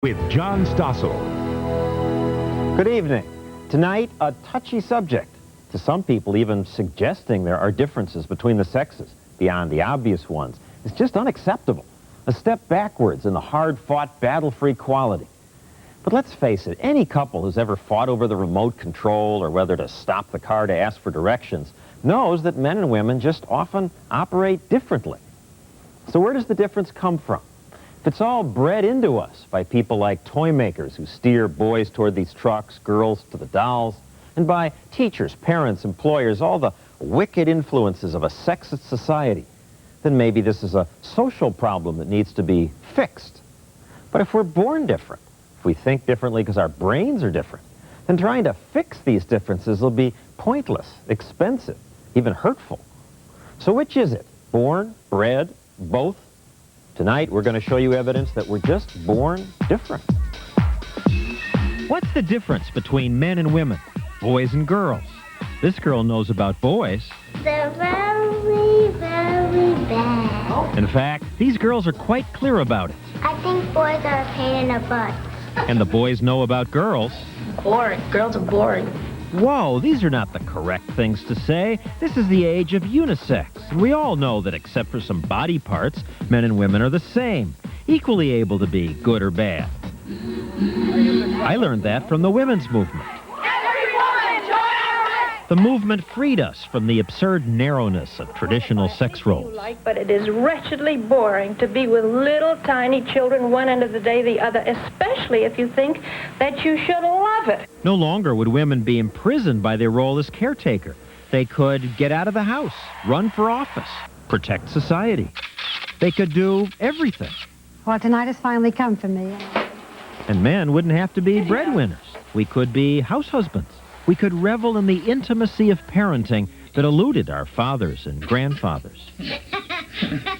with John Stossel. Good evening. Tonight, a touchy subject. To some people, even suggesting there are differences between the sexes, beyond the obvious ones, is just unacceptable. A step backwards in the hard-fought battle for equality. But let's face it, any couple who's ever fought over the remote control or whether to stop the car to ask for directions knows that men and women just often operate differently. So where does the difference come from? If it's all bred into us by people like toy makers who steer boys toward these trucks, girls to the dolls, and by teachers, parents, employers, all the wicked influences of a sexist society, then maybe this is a social problem that needs to be fixed. But if we're born different, if we think differently because our brains are different, then trying to fix these differences will be pointless, expensive, even hurtful. So which is it? Born, bred, both? Tonight, we're going to show you evidence that we're just born different. What's the difference between men and women, boys and girls? This girl knows about boys. They're very, very bad. In fact, these girls are quite clear about it. I think boys are a pain in the butt. And the boys know about girls. Boring. Girls are boring. Whoa, these are not the correct things to say. This is the age of unisex. And we all know that except for some body parts, men and women are the same, equally able to be good or bad. I learned that from the women's movement. The movement freed us from the absurd narrowness of traditional sex roles. But it is wretchedly boring to be with little tiny children one end of the day, the other, especially if you think that you should love it. No longer would women be imprisoned by their role as caretaker. They could get out of the house, run for office, protect society. They could do everything. Well, tonight has finally come for me. And men wouldn't have to be breadwinners. We could be house husbands. We could revel in the intimacy of parenting that eluded our fathers and grandfathers.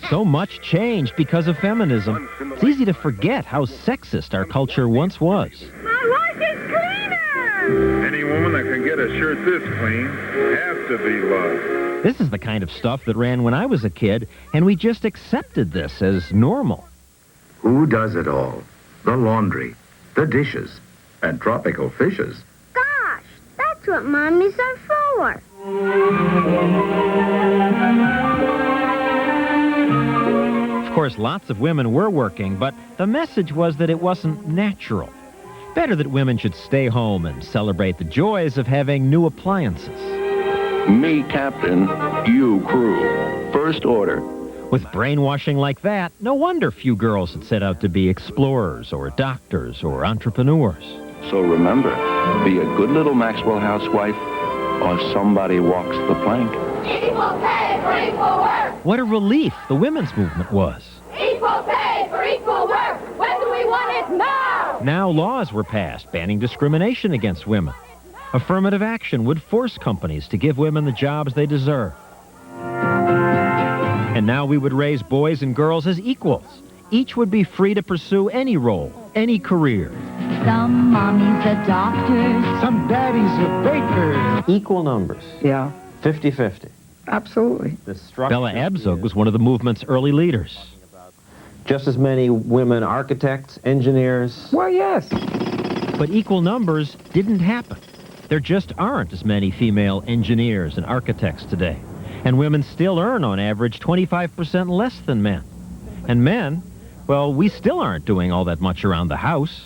So much changed because of feminism. It's easy to forget how sexist our culture once was. My wash is cleaner! Any woman that can get a shirt this clean has to be loved. This is the kind of stuff that ran when I was a kid, and we just accepted this as normal. Who does it all? The laundry, the dishes, and tropical fishes. Gosh, that's what mommies are for. Of course, lots of women were working, but the message was that it wasn't natural. Better that women should stay home and celebrate the joys of having new appliances. Me, captain, you, crew. First order. With brainwashing like that, no wonder few girls had set out to be explorers or doctors or entrepreneurs. So remember, be a good little Maxwell housewife, or somebody walks the plank. Equal pay for equal work! What a relief the women's movement was. Equal pay for equal work! When do we want it now? Now laws were passed banning discrimination against women. Affirmative action would force companies to give women the jobs they deserve. And now we would raise boys and girls as equals. Each would be free to pursue any role, any career. Some mommies are doctors. Some daddies are bakers. Equal numbers. Yeah, 50-50. absolutely. Bella Abzug was one of the movement's early leaders. Just as many women architects, engineers. Well, yes. But equal numbers didn't happen. There just aren't as many female engineers and architects today. And women still earn, on average, 25% less than men. And men, well, we still aren't doing all that much around the house.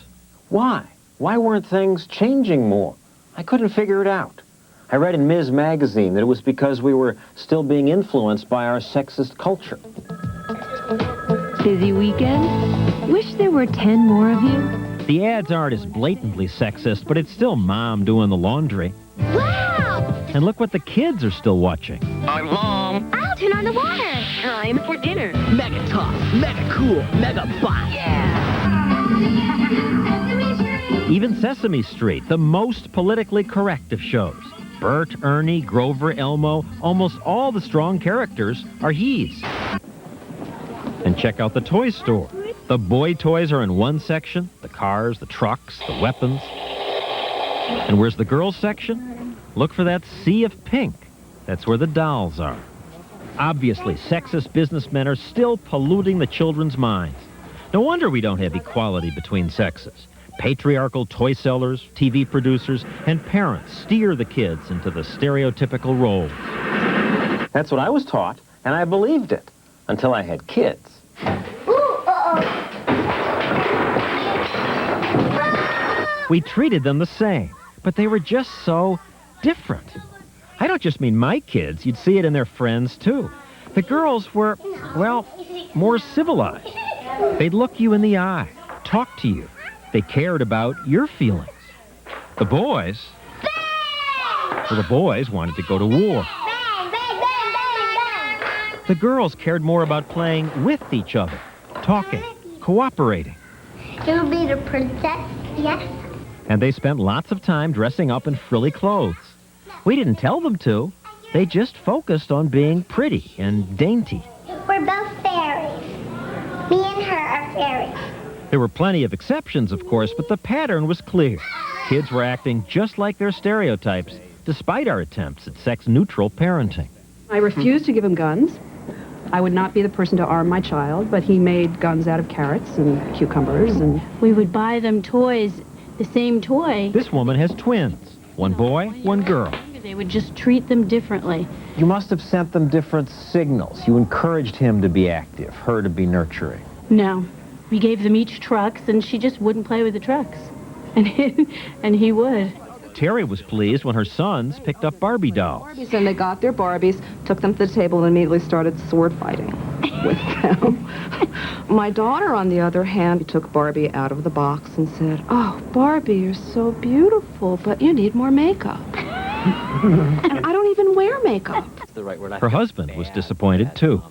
Why? Why weren't things changing more? I couldn't figure it out. I read in Ms. Magazine that it was because we were still being influenced by our sexist culture. Busy weekend? Wish there were 10 more of you. The ads aren't as blatantly sexist, but it's still mom doing the laundry. Wow! And look what the kids are still watching. I'm Mom. I'll turn on the water. Time for dinner. Mega tough, mega cool, mega bot. Even Sesame Street, the most politically correct of shows. Bert, Ernie, Grover, Elmo, almost all the strong characters are he's. And check out the toy store. The boy toys are in one section, the cars, the trucks, the weapons. And where's the girls section? Look for that sea of pink. That's where the dolls are. Obviously, sexist businessmen are still polluting the children's minds. No wonder we don't have equality between sexes. Patriarchal toy sellers, TV producers, and parents steer the kids into the stereotypical roles. That's what I was taught, and I believed it until I had kids. We treated them the same, but they were just so different. I don't just mean my kids. You'd see it in their friends, too. The girls were, well, more civilized. They'd look you in the eye, talk to you. They cared about your feelings. The boys, well, the boys wanted to go to war. The girls cared more about playing with each other, talking, cooperating. You'll be the princess, yes? And they spent lots of time dressing up in frilly clothes. We didn't tell them to. They just focused on being pretty and dainty. We're both fairies. Me and her are fairies. There were plenty of exceptions, of course, but the pattern was clear. Kids were acting just like their stereotypes, despite our attempts at sex-neutral parenting. I refused to give him guns. I would not be the person to arm my child, but he made guns out of carrots and cucumbers, and we would buy them toys, the same toy. This woman has twins, one boy, one girl. They would just treat them differently. You must have sent them different signals. You encouraged him to be active, her to be nurturing. No. We gave them each trucks, and she just wouldn't play with the trucks. And he would. Terry was pleased when her sons picked up Barbie dolls. And they got their Barbies, took them to the table, and immediately started sword fighting with them. My daughter, on the other hand, took Barbie out of the box and said, "Oh, Barbie, you're so beautiful, but you need more makeup." And I don't even wear makeup. That's the right word. Her husband was disappointed, too.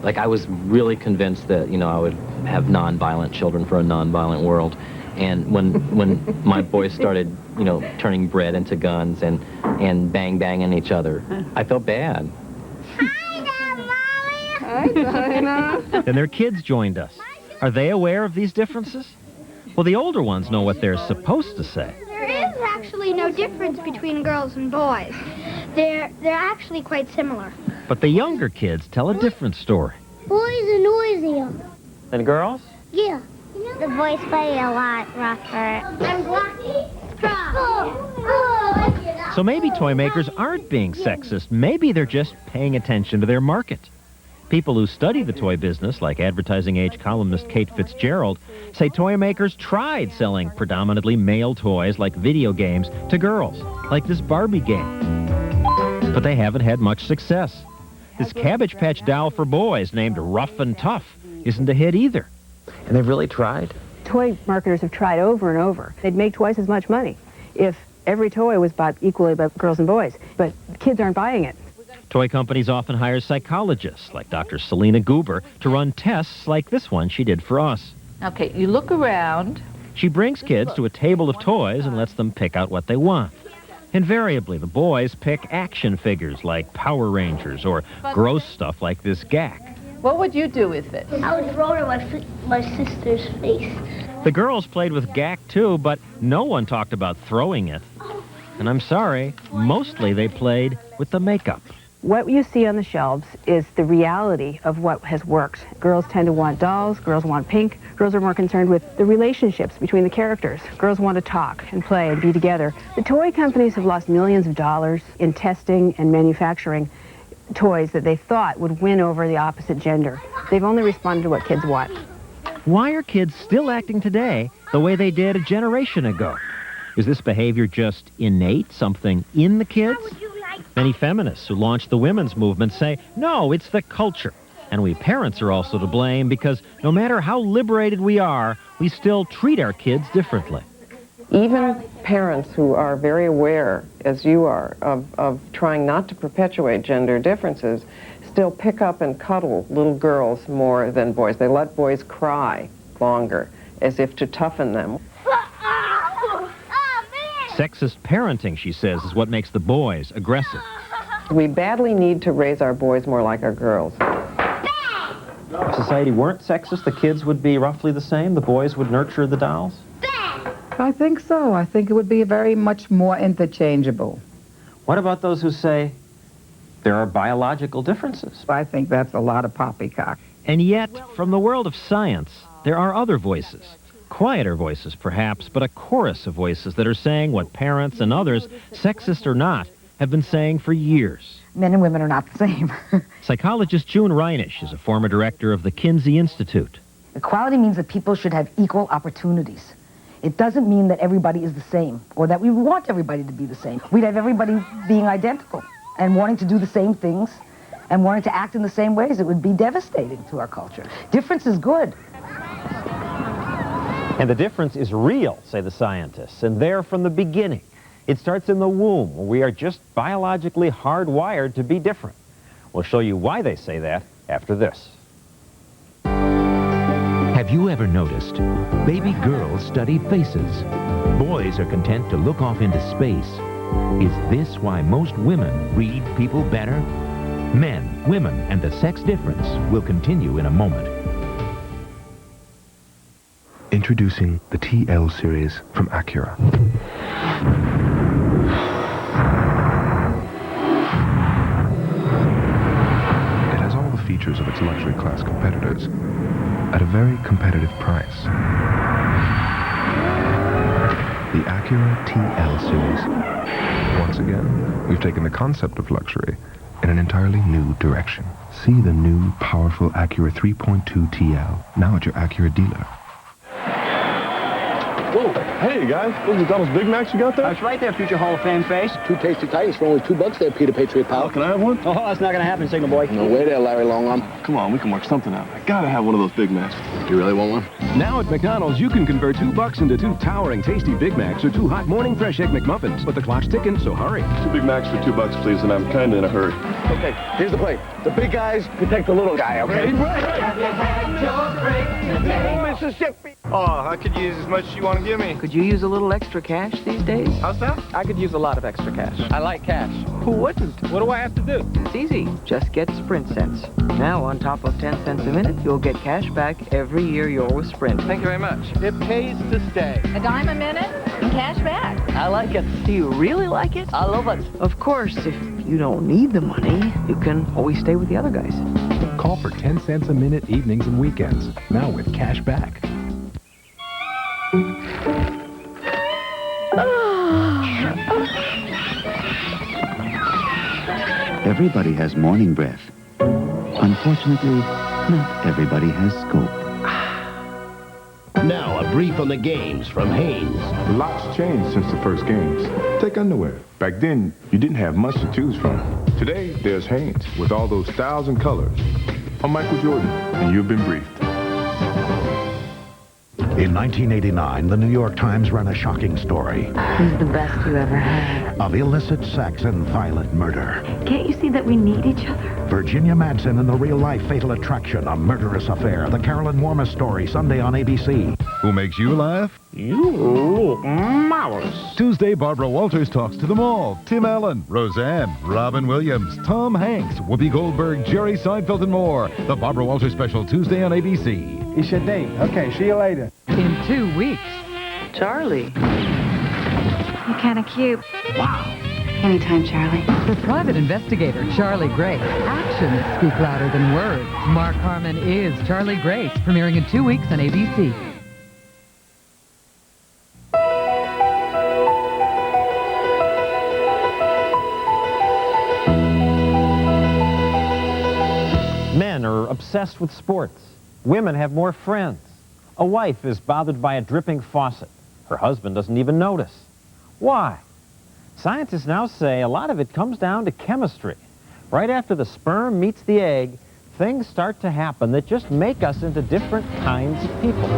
Like, I was really convinced that, I would have non-violent children for a non-violent world. And when my boys started, turning bread into guns and banging each other, I felt bad. Hi, Dinah. Then their kids joined us. Are they aware of these differences? Well, the older ones know what they're supposed to say. There is actually no difference between girls and boys. They're actually quite similar. But the younger kids tell a different story. Boys are noisier. And girls? Yeah. The boys play a lot rougher. I'm blocky. So maybe toy makers aren't being sexist. Maybe they're just paying attention to their market. People who study the toy business, like advertising age columnist Kate Fitzgerald, say toy makers tried selling predominantly male toys like video games to girls, like this Barbie game. But they haven't had much success. This Cabbage Patch doll for boys named Rough and Tough isn't a hit either. And they've really tried? Toy marketers have tried over and over. They'd make twice as much money if every toy was bought equally by girls and boys. But kids aren't buying it. Toy companies often hire psychologists, like Dr. Selena Goober, to run tests like this one she did for us. Okay, you look around. She brings kids to a table of toys and lets them pick out what they want. Invariably, the boys pick action figures like Power Rangers or gross stuff like this Gak. What would you do with it? I would throw it in my sister's face. The girls played with Gak too, but no one talked about throwing it. And I'm sorry, mostly they played with the makeup. What you see on the shelves is the reality of what has worked. Girls tend to want dolls, girls want pink. Girls are more concerned with the relationships between the characters. Girls want to talk and play and be together. The toy companies have lost millions of dollars in testing and manufacturing toys that they thought would win over the opposite gender. They've only responded to what kids want. Why are kids still acting today the way they did a generation ago? Is this behavior just innate, something in the kids? Many feminists who launched the women's movement say, no, it's the culture. And we parents are also to blame because no matter how liberated we are, we still treat our kids differently. Even parents who are very aware, as you are, of trying not to perpetuate gender differences, still pick up and cuddle little girls more than boys. They let boys cry longer, as if to toughen them. Sexist parenting, she says, is what makes the boys aggressive. We badly need to raise our boys more like our girls. If society weren't sexist, the kids would be roughly the same? The boys would nurture the dolls? I think so. I think it would be very much more interchangeable. What about those who say there are biological differences? I think that's a lot of poppycock. And yet, from the world of science, there are other voices. Quieter voices, perhaps, but a chorus of voices that are saying what parents and others, sexist or not, have been saying for years. Men and women are not the same. Psychologist June Reinisch is a former director of the Kinsey Institute. Equality means that people should have equal opportunities. It doesn't mean that everybody is the same, or that we want everybody to be the same. We'd have everybody being identical and wanting to do the same things and wanting to act in the same ways. It would be devastating to our culture. Difference is good. And the difference is real, say the scientists, and there from the beginning. It starts in the womb, where we are just biologically hardwired to be different. We'll show you why they say that after this. Have you ever noticed? Baby girls study faces. Boys are content to look off into space. Is this why most women read people better? Men, women, and the sex difference will continue in a moment. Introducing the TL series from Acura. It has all the features of its luxury class competitors at a very competitive price. The Acura TL series. Once again, we've taken the concept of luxury in an entirely new direction. See the new, powerful Acura 3.2 TL, now at your Acura dealer. Whoa, hey guys, those McDonald's Big Macs you got there? That's right there, future Hall of Fame face. 2 tasty Titans for only $2 there, Peter Patriot pal. Oh, can I have one? Oh, that's not gonna happen, Signal Boy. No way there, Larry Longarm. Come on, we can work something out. I gotta have one of those Big Macs. You really want one? Now at McDonald's, you can convert $2 into 2 towering, tasty Big Macs or 2 hot morning fresh egg McMuffins. But the clock's ticking, so hurry. 2 Big Macs for $2, please, and I'm kinda in a hurry. Okay, here's the play. The big guys protect the little guy, okay? Mississippi. Oh, I could use as much as you want to give me. Could you use a little extra cash these days? How's that? I could use a lot of extra cash. I like cash. Who wouldn't? What do I have to do? It's easy. Just get Sprint Cents. Now, on top of 10 cents a minute, you'll get cash back every year you're with Sprint. Thank you very much. It pays to stay. $a dime a minute and cash back. I like it. Do you really like it? I love it. Of course, if you don't need the money, you can always stay with the other guys. Call for 10 cents a minute evenings and weekends. Now with cash back. Everybody has morning breath. Unfortunately, not everybody has scope. Now, a brief on the games from Hanes. Lots changed since the first games. Take underwear. Back then, you didn't have much to choose from. Today, there's Hanes with all those styles and colors. I'm Michael Jordan, and you've been briefed. In 1989, the New York Times ran a shocking story Who's the best you ever had? of illicit sex and violent murder. Can't you see that we need each other? Virginia Madsen in the real-life Fatal Attraction, a murderous affair. The Carolyn Wormus story, Sunday on ABC. Who makes you laugh? You look marvelous. Tuesday, Barbara Walters talks to them all. Tim Allen, Roseanne, Robin Williams, Tom Hanks, Whoopi Goldberg, Jerry Seinfeld, and more. The Barbara Walters Special, Tuesday on ABC. It's your date. Okay, see you later. In 2 weeks. Charlie. You're kind of cute. Wow. Anytime, Charlie. For private investigator Charlie Grace, actions speak louder than words. Mark Harmon is Charlie Grace, premiering in 2 weeks on ABC. Men are obsessed with sports. Women have more friends. A wife is bothered by a dripping faucet. Her husband doesn't even notice. Why? Scientists now say a lot of it comes down to chemistry. Right after the sperm meets the egg, things start to happen that just make us into different kinds of people.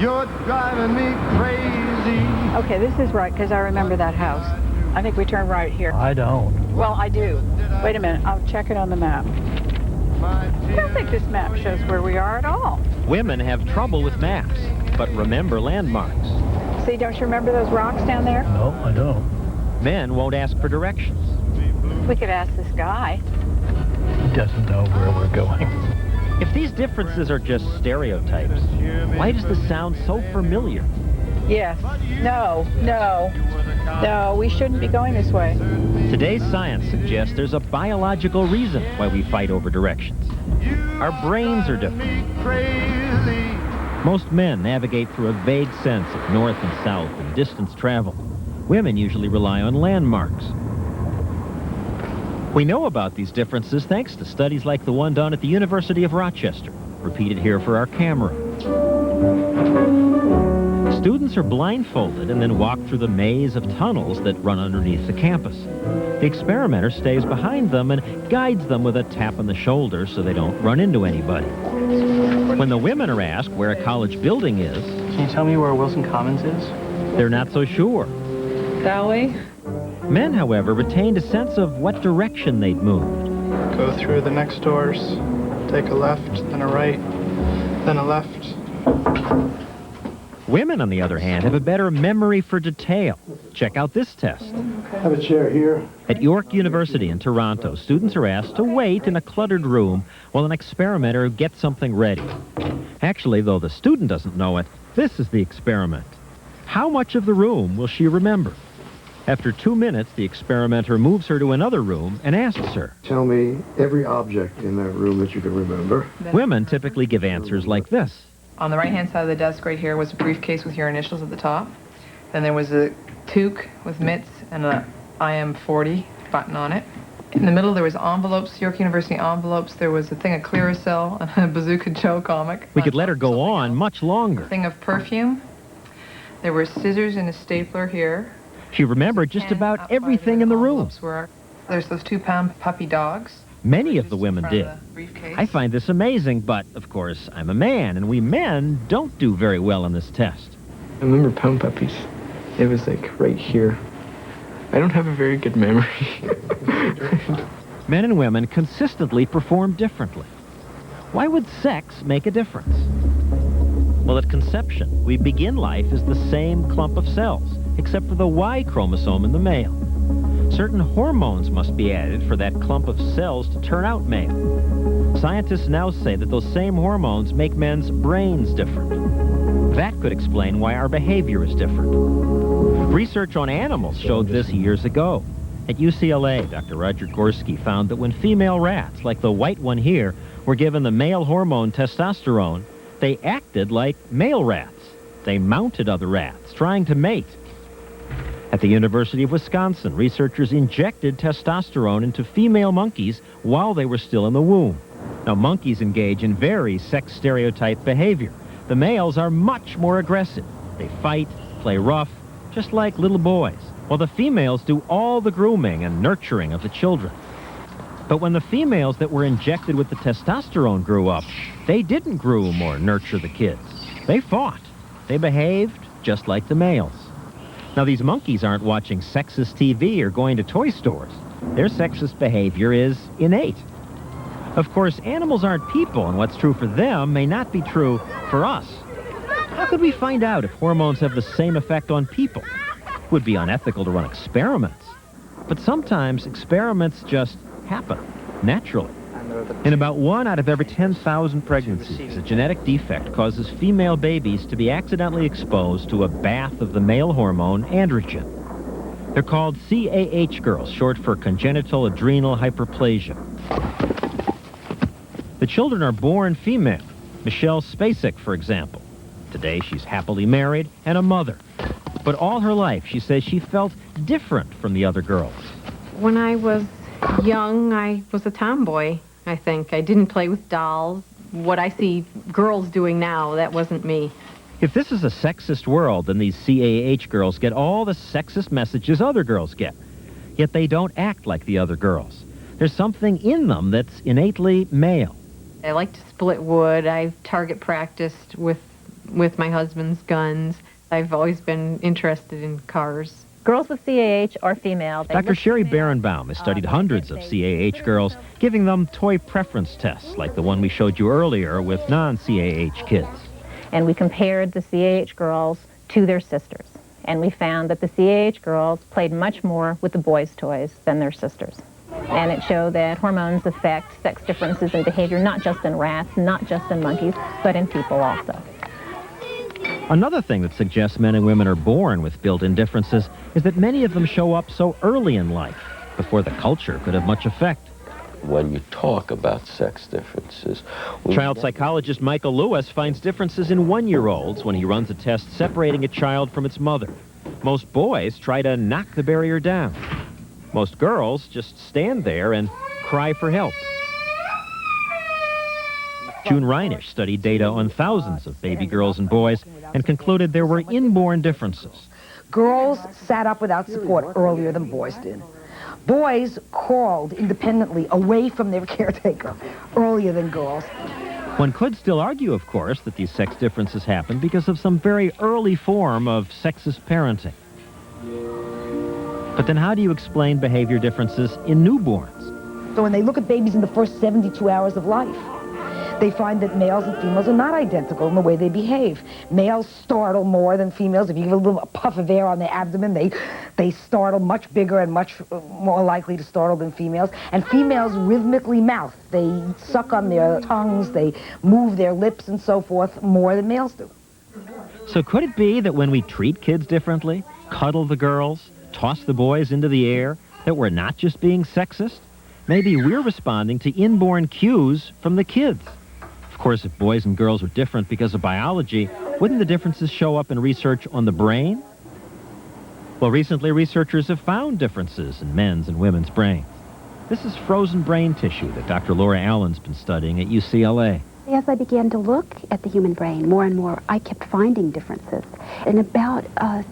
You're driving me crazy. Okay, this is right, because I remember that house. I think we turn right here. I don't. Well, I do. Wait a minute, I'll check it on the map. I don't think this map shows where we are at all. Women have trouble with maps, but remember landmarks. See, don't you remember those rocks down there? No, I don't. Men won't ask for directions. We could ask this guy. He doesn't know where we're going. If these differences are just stereotypes, why does this sound so familiar? Yes. No, we shouldn't be going this way. Today's science suggests there's a biological reason why we fight over directions. our brains are different. Most men navigate through a vague sense of north and south and distance traveled. Women usually rely on landmarks. We know about these differences thanks to studies like the one done at the University of Rochester, repeated here for our camera. Students are blindfolded and then walk through the maze of tunnels that run underneath the campus. The experimenter stays behind them and guides them with a tap on the shoulder so they don't run into anybody. When the women are asked where a college building is, Can you tell me where Wilson Commons is? they're not so sure. That way? Men, however, retained a sense of what direction they'd moved. Go through the next doors. Take a left, then a right, then a left. Women, on the other hand, have a better memory for detail. Check out this test. Have a chair here. At York University in Toronto, students are asked to wait in a cluttered room while an experimenter gets something ready. Actually, though the student doesn't know it, this is the experiment. How much of the room will she remember? After 2 minutes, the experimenter moves her to another room and asks her. Tell me every object in that room that you can remember. Women typically give answers like this. On the right-hand side of the desk right here was a briefcase with your initials at the top. Then there was a toque with mitts and a IM40 button on it. In the middle there was envelopes, York University envelopes. There was a thing of Clearasil and a Bazooka Joe comic. We could let her go on much longer. A thing of perfume. There were scissors and a stapler here. She remembered just about everything in the room. There's those 2-pound puppy dogs. Many of the women did. I find this amazing, but, of course, I'm a man, and we men don't do very well on this test. I remember pound puppies. It was like right here. I don't have a very good memory. Men and women consistently perform differently. Why would sex make a difference? Well, at conception, we begin life as the same clump of cells, except for the Y chromosome in the male. Certain hormones must be added for that clump of cells to turn out male. Scientists now say that those same hormones make men's brains different. That could explain why our behavior is different. Research on animals showed this years ago. At UCLA, Dr. Roger Gorski found that when female rats, like the white one here, were given the male hormone testosterone, they acted like male rats. They mounted other rats, trying to mate. At the University of Wisconsin, researchers injected testosterone into female monkeys while they were still in the womb. Now, monkeys engage in very sex-stereotype behavior. The males are much more aggressive. They fight, play rough, just like little boys, while the females do all the grooming and nurturing of the children. But when the females that were injected with the testosterone grew up, they didn't groom or nurture the kids. They fought. They behaved just like the males. Now, these monkeys aren't watching sexist TV or going to toy stores. Their sexist behavior is innate. Of course, animals aren't people, and what's true for them may not be true for us. How could we find out if hormones have the same effect on people? It would be unethical to run experiments. But sometimes experiments just happen, naturally. In about 1 out of every 10,000 pregnancies, a genetic defect causes female babies to be accidentally exposed to a bath of the male hormone androgen. They're called CAH girls, short for congenital adrenal hyperplasia. The children are born female. Michelle Spacek, for example. Today, she's happily married and a mother. But all her life, she says she felt different from the other girls. When I was young, I was a tomboy, I think. I didn't play with dolls. What I see girls doing now, that wasn't me. If this is a sexist world, then these CAH girls get all the sexist messages other girls get. Yet they don't act like the other girls. There's something in them that's innately male. I like to split wood. I've target practiced with my husband's guns. I've always been interested in cars. Girls with CAH are female. Dr. Sherry Barenbaum has studied hundreds of CAH girls, giving them toy preference tests, like the one we showed you earlier with non-CAH kids. And we compared the CAH girls to their sisters. And we found that the CAH girls played much more with the boys' toys than their sisters. And it showed that hormones affect sex differences in behavior, not just in rats, not just in monkeys, but in people also. Another thing that suggests men and women are born with built-in differences is that many of them show up so early in life, before the culture could have much effect. when you talk about sex differences. Child psychologist Michael Lewis finds differences in one-year-olds when he runs a test separating a child from its mother. Most boys try to knock the barrier down. Most girls just stand there and cry for help. June Reinisch studied data on thousands of baby girls and boys and concluded there were inborn differences. Girls sat up without support earlier than boys did. Boys crawled independently away from their caretaker earlier than girls. One could still argue, of course, that these sex differences happen because of some very early form of sexist parenting. But then how do you explain behavior differences in newborns? So when they look at babies in the first 72 hours of life, they find that males and females are not identical in the way they behave. Males startle more than females. If you give a little puff of air on their abdomen, they startle much bigger and much more likely to startle than females. And females rhythmically mouth. They suck on their tongues, they move their lips and so forth more than males do. So could it be that when we treat kids differently, cuddle the girls, toss the boys into the air, that we're not just being sexist? Maybe we're responding to inborn cues from the kids. Of course, if boys and girls are different because of biology, wouldn't the differences show up in research on the brain? Well, recently researchers have found differences in men's and women's brains. This is frozen brain tissue that Dr. Laura Allen's been studying at UCLA. As I began to look at the human brain more and more, I kept finding differences. And about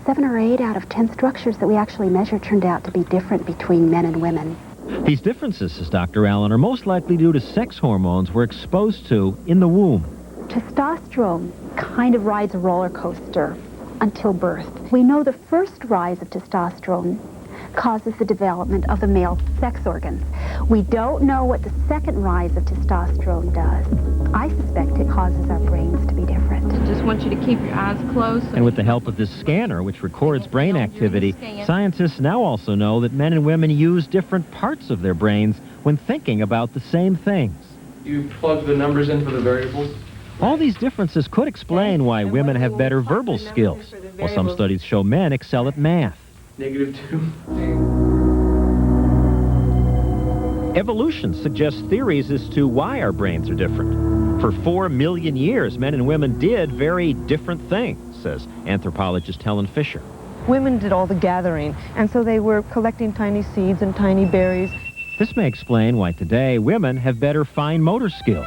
7 or 8 out of 10 structures that we actually measured turned out to be different between men and women. These differences, says Dr. Allen, are most likely due to sex hormones we're exposed to in the womb. Testosterone kind of rides a roller coaster until birth. We know the first rise of testosterone causes the development of the male sex organs. We don't know what the second rise of testosterone does. I suspect it causes our brains to be different. I just want you to keep your eyes closed. And with the help of this scanner, which records brain activity, scientists now also know that men and women use different parts of their brains when thinking about the same things. You plug the numbers in for the variables? All these differences could explain why women have better verbal skills, while some studies show men excel at math. -2. Evolution suggests theories as to why our brains are different. For 4 million years, men and women did very different things, says anthropologist Helen Fisher. Women did all the gathering, and so they were collecting tiny seeds and tiny berries. This may explain why today women have better fine motor skills.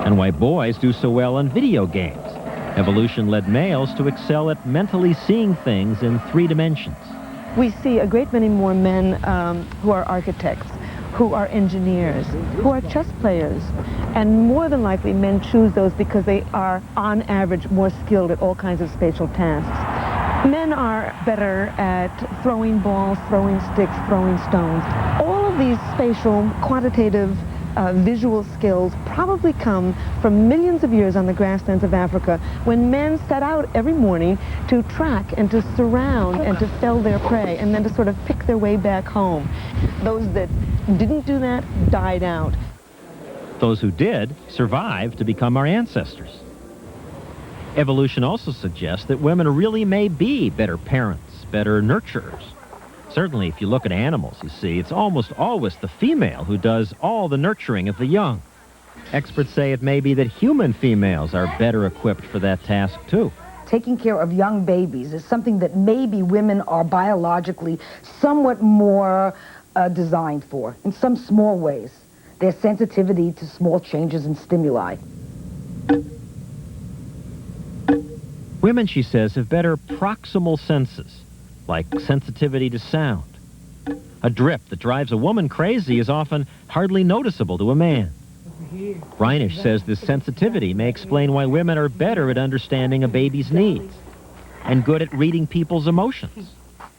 And why boys do so well in video games. Evolution led males to excel at mentally seeing things in 3 dimensions. We see a great many more men who are architects, who are engineers, who are chess players. And more than likely, men choose those because they are, on average, more skilled at all kinds of spatial tasks. Men are better at throwing balls, throwing sticks, throwing stones. All of these spatial, quantitative, visual skills probably come from millions of years on the grasslands of Africa when men set out every morning to track and to surround and to fell their prey and then to sort of pick their way back home. Those that didn't do that died out. Those who did survived to become our ancestors. Evolution also suggests that women really may be better parents, better nurturers. Certainly, if you look at animals, you see, it's almost always the female who does all the nurturing of the young. Experts say it may be that human females are better equipped for that task, too. Taking care of young babies is something that maybe women are biologically somewhat more designed for, in some small ways. Their sensitivity to small changes and stimuli. Women, she says, have better proximal senses, like sensitivity to sound. A drip that drives a woman crazy is often hardly noticeable to a man. Reinisch says this sensitivity may explain why women are better at understanding a baby's needs and good at reading people's emotions.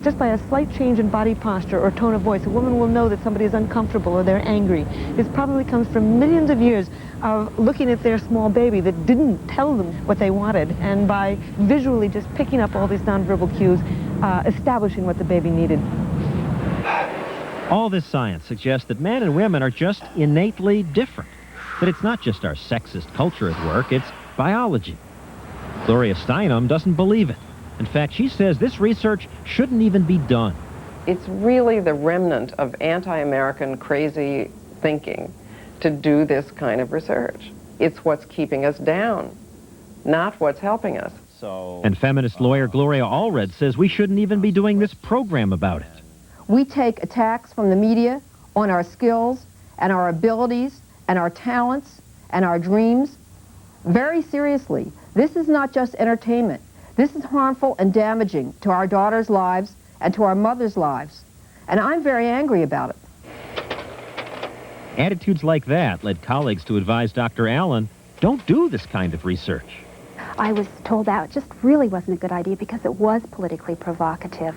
Just by a slight change in body posture or tone of voice, a woman will know that somebody is uncomfortable or they're angry. This probably comes from millions of years of looking at their small baby that didn't tell them what they wanted, and by visually just picking up all these nonverbal cues, establishing what the baby needed. All this science suggests that men and women are just innately different, that it's not just our sexist culture at work, it's biology. Gloria Steinem doesn't believe it. In fact, she says this research shouldn't even be done. It's really the remnant of anti-American crazy thinking to do this kind of research. It's what's keeping us down, not what's helping us. And feminist lawyer Gloria Allred says we shouldn't even be doing this program about it. We take attacks from the media on our skills and our abilities and our talents and our dreams very seriously. This is not just entertainment. This is harmful and damaging to our daughters' lives and to our mothers' lives. And I'm very angry about it. Attitudes like that led colleagues to advise Dr. Allen, don't do this kind of research. I was told that just really wasn't a good idea because it was politically provocative.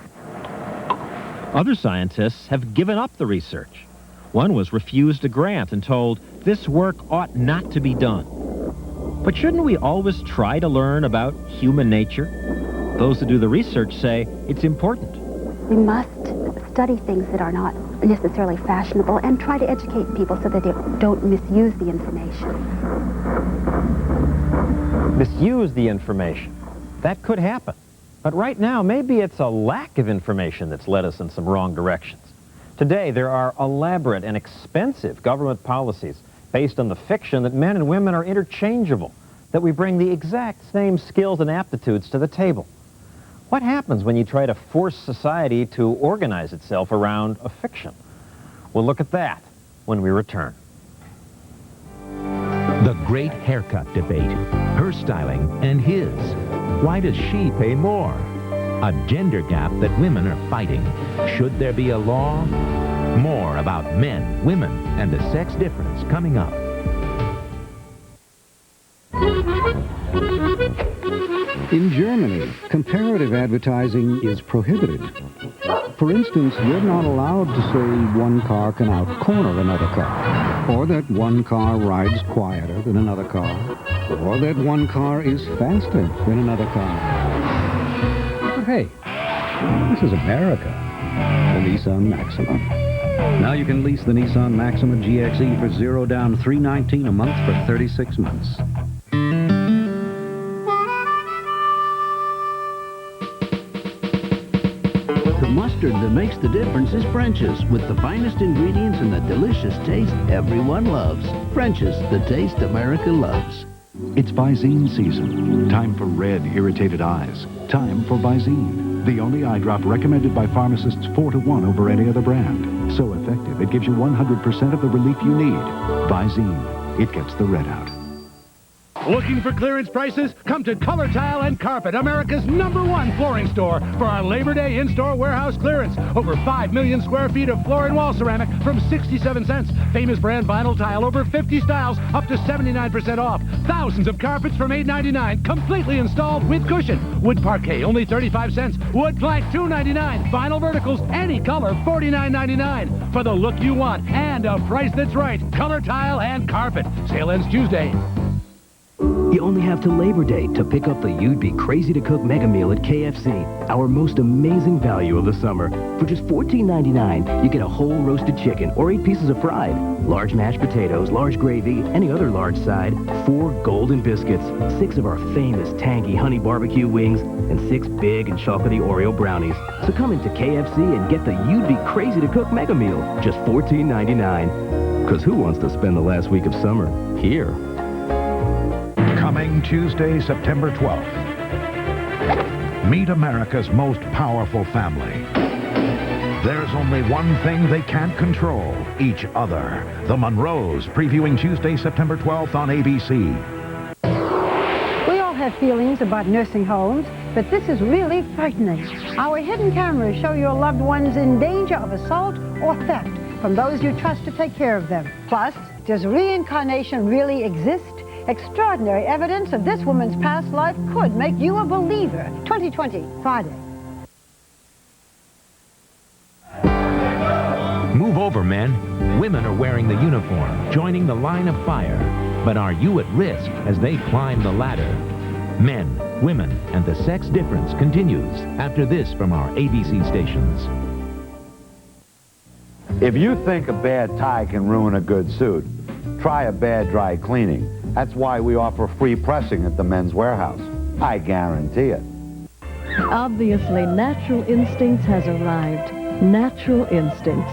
Other scientists have given up the research. One was refused a grant and told this work ought not to be done. But shouldn't we always try to learn about human nature? Those who do the research say it's important. We must study things that are not necessarily fashionable and try to educate people so that they don't misuse the information. Misuse the information. That could happen. But right now, maybe it's a lack of information that's led us in some wrong directions. Today, there are elaborate and expensive government policies based on the fiction that men and women are interchangeable, that we bring the exact same skills and aptitudes to the table. What happens when you try to force society to organize itself around a fiction? We'll look at that when we return. The great haircut debate. Her styling and his. Why does she pay more? A gender gap that women are fighting. Should there be a law? More about men, women, and the sex difference coming up. In Germany, comparative advertising is prohibited. For instance, you're not allowed to say one car can out-corner another car, or that one car rides quieter than another car, or that one car is faster than another car. But hey, this is America. The Nissan Maxima. Now you can lease the Nissan Maxima GXE for $0 down, $319 a month for 36 months. The mustard that makes the difference is French's, with the finest ingredients and the delicious taste everyone loves. French's, the taste America loves. It's Visine season. Time for red, irritated eyes. Time for Visine, the only eye drop recommended by pharmacists 4-to-1 over any other brand. So effective, it gives you 100% of the relief you need. Visine, it gets the red out. Looking for clearance prices? Come to Color Tile and Carpet, America's #1 flooring store, for our Labor Day in-store warehouse clearance. Over 5 million square feet of floor and wall ceramic from 67 cents. Famous brand vinyl tile, over 50 styles, up to 79% off. Thousands of carpets from $8.99, completely installed with cushion. Wood parquet, only 35 cents. Wood plank, $2.99. Vinyl verticals, any color, $49.99. For the look you want and a price that's right. Color Tile and Carpet. Sale ends Tuesday. You only have till Labor Day to pick up the You'd Be Crazy to Cook Mega Meal at KFC, our most amazing value of the summer. For just $14.99, you get a whole roasted chicken or 8 pieces of fried, large mashed potatoes, large gravy, any other large side, 4 golden biscuits, 6 of our famous tangy honey barbecue wings, and 6 big and chocolatey Oreo brownies. So come into KFC and get the You'd Be Crazy to Cook Mega Meal, just $14.99. Because who wants to spend the last week of summer here? Coming Tuesday, September 12th. Meet America's most powerful family. There's only one thing they can't control, each other. The Monroes, previewing Tuesday, September 12th on ABC. We all have feelings about nursing homes, but this is really frightening. Our hidden cameras show your loved ones in danger of assault or theft from those you trust to take care of them. Plus, does reincarnation really exist? Extraordinary evidence of this woman's past life could make you a believer. 2020, Friday. Move over, men. Women are wearing the uniform, joining the line of fire. But are you at risk as they climb the ladder? Men, women, and the sex difference continues after this from our ABC stations. If you think a bad tie can ruin a good suit, try a bad dry cleaning. That's why we offer free pressing at the Men's Warehouse. I guarantee it. Obviously, natural instincts has arrived. Natural Instincts.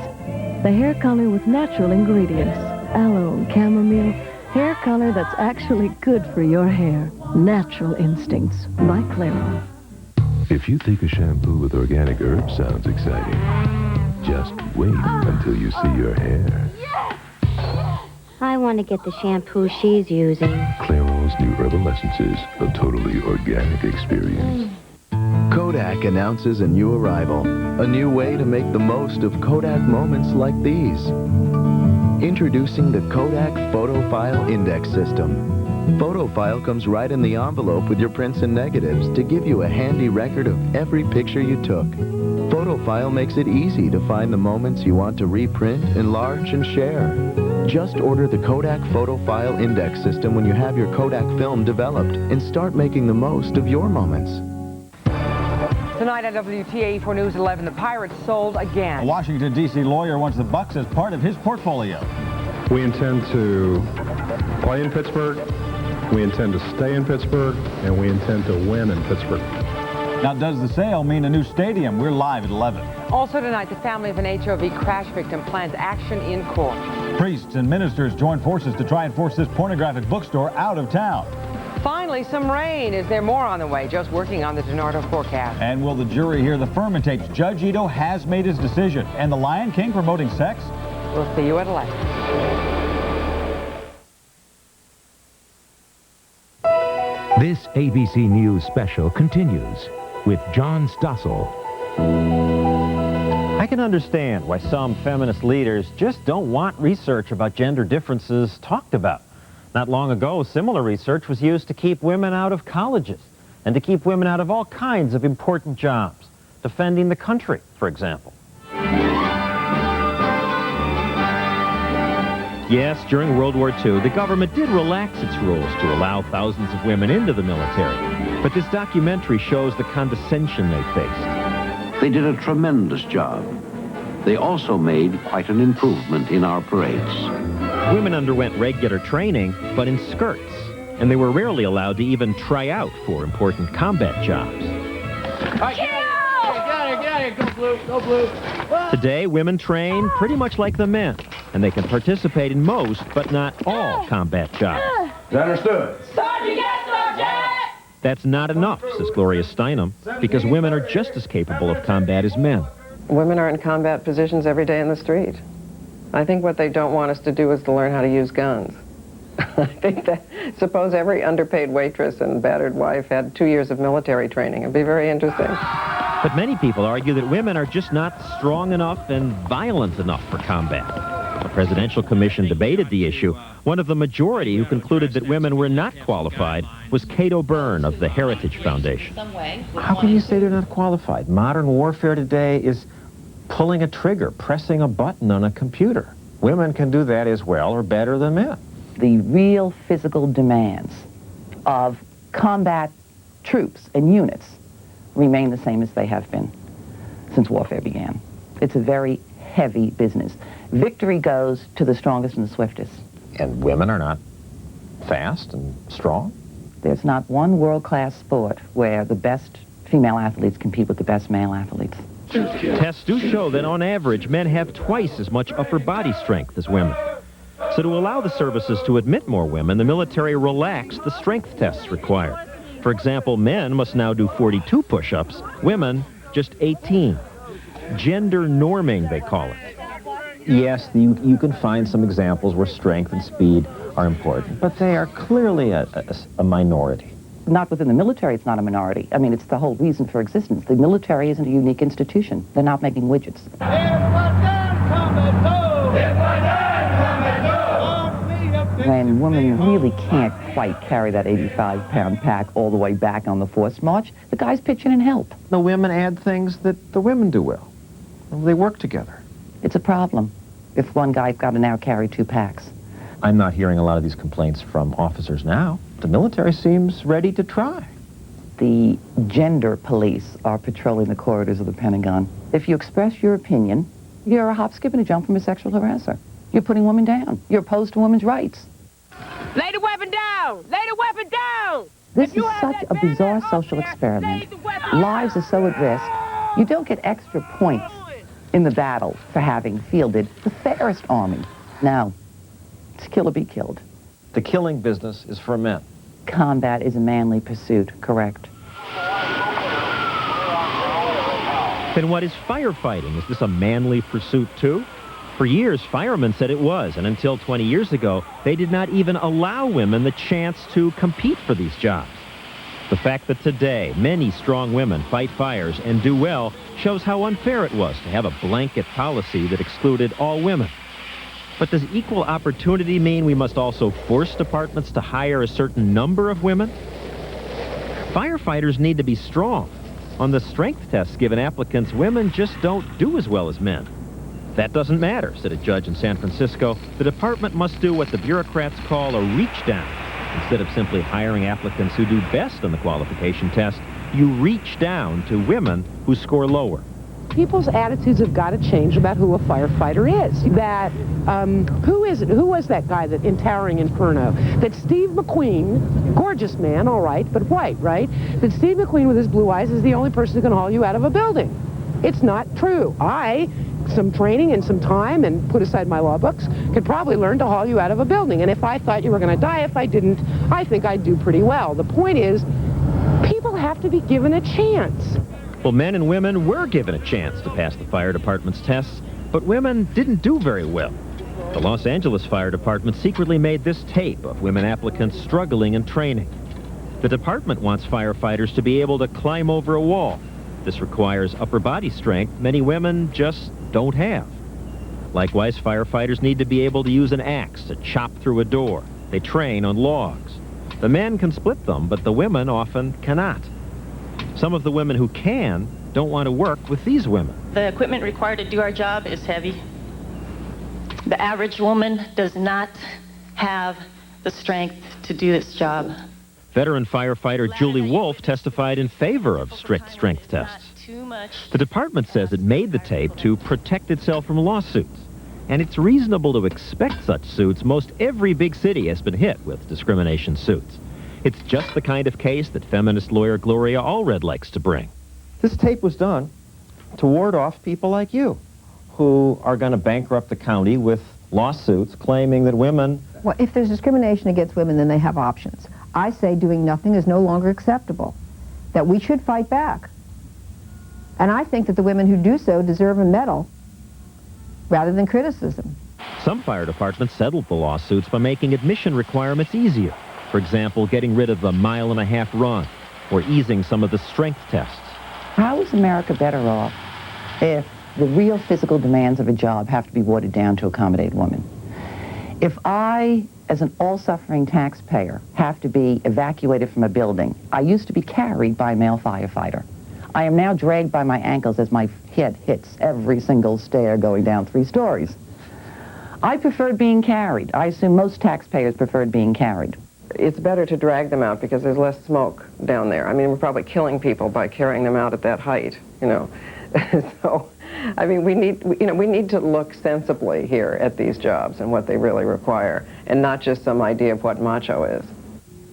The hair color with natural ingredients. Aloe and chamomile. Hair color that's actually good for your hair. Natural Instincts by Clairol. If you think a shampoo with organic herbs sounds exciting, just wait until you see your hair. I want to get the shampoo she's using. Clairol's new herbal essences, a totally organic experience. Kodak announces a new arrival, a new way to make the most of Kodak moments like these. Introducing the Kodak PhotoFile Index System. PhotoFile comes right in the envelope with your prints and negatives to give you a handy record of every picture you took. PhotoFile makes it easy to find the moments you want to reprint, enlarge, and share. Just order the Kodak PhotoFile Index System when you have your Kodak film developed and start making the most of your moments. Tonight on WTA 4 News 11, the Pirates sold again. A Washington, D.C. lawyer wants the Bucks as part of his portfolio. We intend to play in Pittsburgh, we intend to stay in Pittsburgh, and we intend to win in Pittsburgh. Now, does the sale mean a new stadium? We're live at 11. Also tonight, the family of an HOV crash victim plans action in court. Priests and ministers join forces to try and force this pornographic bookstore out of town. Finally, some rain. Is there more on the way? Just working on the DiNardo forecast. And will the jury hear the Furman tapes? Judge Ito has made his decision. And the Lion King promoting sex? We'll see you at 11. This ABC News special continues with John Stossel. I can understand why some feminist leaders just don't want research about gender differences talked about. Not long ago, similar research was used to keep women out of colleges and to keep women out of all kinds of important jobs, defending the country, for example. Yes, during World War II, the government did relax its rules to allow thousands of women into the military. But this documentary shows the condescension they faced. They did a tremendous job. They also made quite an improvement in our parades. Women underwent regular training, but in skirts, and they were rarely allowed to even try out for important combat jobs. Get out of here, go blue, go blue. Today, women train pretty much like the men, and they can participate in most, but not all, combat jobs. Is that understood? Sergeant, yes, Sergeant! That's not enough, says Gloria Steinem, because women are just as capable of combat as men. Women are in combat positions every day in the street. I think what they don't want us to do is to learn how to use guns. I think that, suppose every underpaid waitress and battered wife had 2 years of military training. It'd be very interesting. But many people argue that women are just not strong enough and violent enough for combat. A presidential commission debated the issue. One of the majority who concluded that women were not qualified was Kate O'Byrne of the Heritage Foundation. How can you say they're not qualified? Modern warfare today is pulling a trigger, pressing a button on a computer. Women can do that as well or better than men. The real physical demands of combat troops and units remain the same as they have been since warfare began. It's a very heavy business. Victory goes to the strongest and the swiftest. And women are not fast and strong? There's not one world-class sport where the best female athletes compete with the best male athletes. Tests do show that on average, men have twice as much upper body strength as women. So to allow the services to admit more women, the military relaxed the strength tests required. For example, men must now do 42 push-ups, women just 18. Gender norming, they call it. Yes, you can find some examples where strength and speed are important, but they are clearly a minority. Not within the military, it's not a minority. I mean, it's the whole reason for existence. The military isn't a unique institution. They're not making widgets. When women really can't quite carry that 85-pound pack all the way back on the forced march, the guys pitch in and help. The women add things that the women do well. They work together. It's a problem if one guy's got to now carry 2 packs. I'm not hearing a lot of these complaints from officers now. The military seems ready to try. The gender police are patrolling the corridors of the Pentagon. If you express your opinion, you're a hop, skip, and a jump from a sexual harasser. You're putting women down. You're opposed to women's rights. Lay the weapon down! Lay the weapon down! This is such a bizarre social experiment. Lives are so at risk. You don't get extra points in the battle for having fielded the fairest army. Now, it's kill or be killed. The killing business is for men. Combat is a manly pursuit, correct? Then what is firefighting? Is this a manly pursuit too? For years, firemen said it was, and until 20 years ago, they did not even allow women the chance to compete for these jobs. The fact that today many strong women fight fires and do well shows how unfair it was to have a blanket policy that excluded all women. But does equal opportunity mean we must also force departments to hire a certain number of women? Firefighters need to be strong. On the strength tests given applicants, women just don't do as well as men. That doesn't matter, said a judge in San Francisco. The department must do what the bureaucrats call a reach down. Instead of simply hiring applicants who do best on the qualification test, you reach down to women who score lower. People's attitudes have got to change about who a firefighter is. That, who was that guy that in Towering Inferno? That Steve McQueen, gorgeous man, all right, but white, right? That Steve McQueen with his blue eyes is the only person who can haul you out of a building. It's not true. Some training and some time and put aside my law books, could probably learn to haul you out of a building. And if I thought you were going to die, if I didn't, I think I'd do pretty well. The point is, people have to be given a chance. Well, men and women were given a chance to pass the fire department's tests, but women didn't do very well. The Los Angeles Fire Department secretly made this tape of women applicants struggling in training. The department wants firefighters to be able to climb over a wall. This requires upper body strength many women just don't have. Likewise, firefighters need to be able to use an axe to chop through a door. They train on logs. The men can split them, but the women often cannot. Some of the women who can don't want to work with these women. The equipment required to do our job is heavy. The average woman does not have the strength to do this job. Veteran firefighter Julie Wolf testified in favor of strict strength tests. The department says it made the tape to protect itself from lawsuits. And it's reasonable to expect such suits. Most every big city has been hit with discrimination suits. It's just the kind of case that feminist lawyer Gloria Allred likes to bring. This tape was done to ward off people like you, who are going to bankrupt the county with lawsuits claiming that women... Well, if there's discrimination against women, then they have options. I say doing nothing is no longer acceptable, that we should fight back. And I think that the women who do so deserve a medal rather than criticism. Some fire departments settled the lawsuits by making admission requirements easier. For example, getting rid of the mile-and-a-half run or easing some of the strength tests. How is America better off if the real physical demands of a job have to be watered down to accommodate women? If I, as an all-suffering taxpayer, have to be evacuated from a building, I used to be carried by a male firefighter. I am now dragged by my ankles as my head hits every single stair going down 3 stories. I preferred being carried. I assume most taxpayers preferred being carried. It's better to drag them out because there's less smoke down there. I mean, we're probably killing people by carrying them out at that height, you know. So, I mean, we need to look sensibly here at these jobs and what they really require, and not just some idea of what macho is.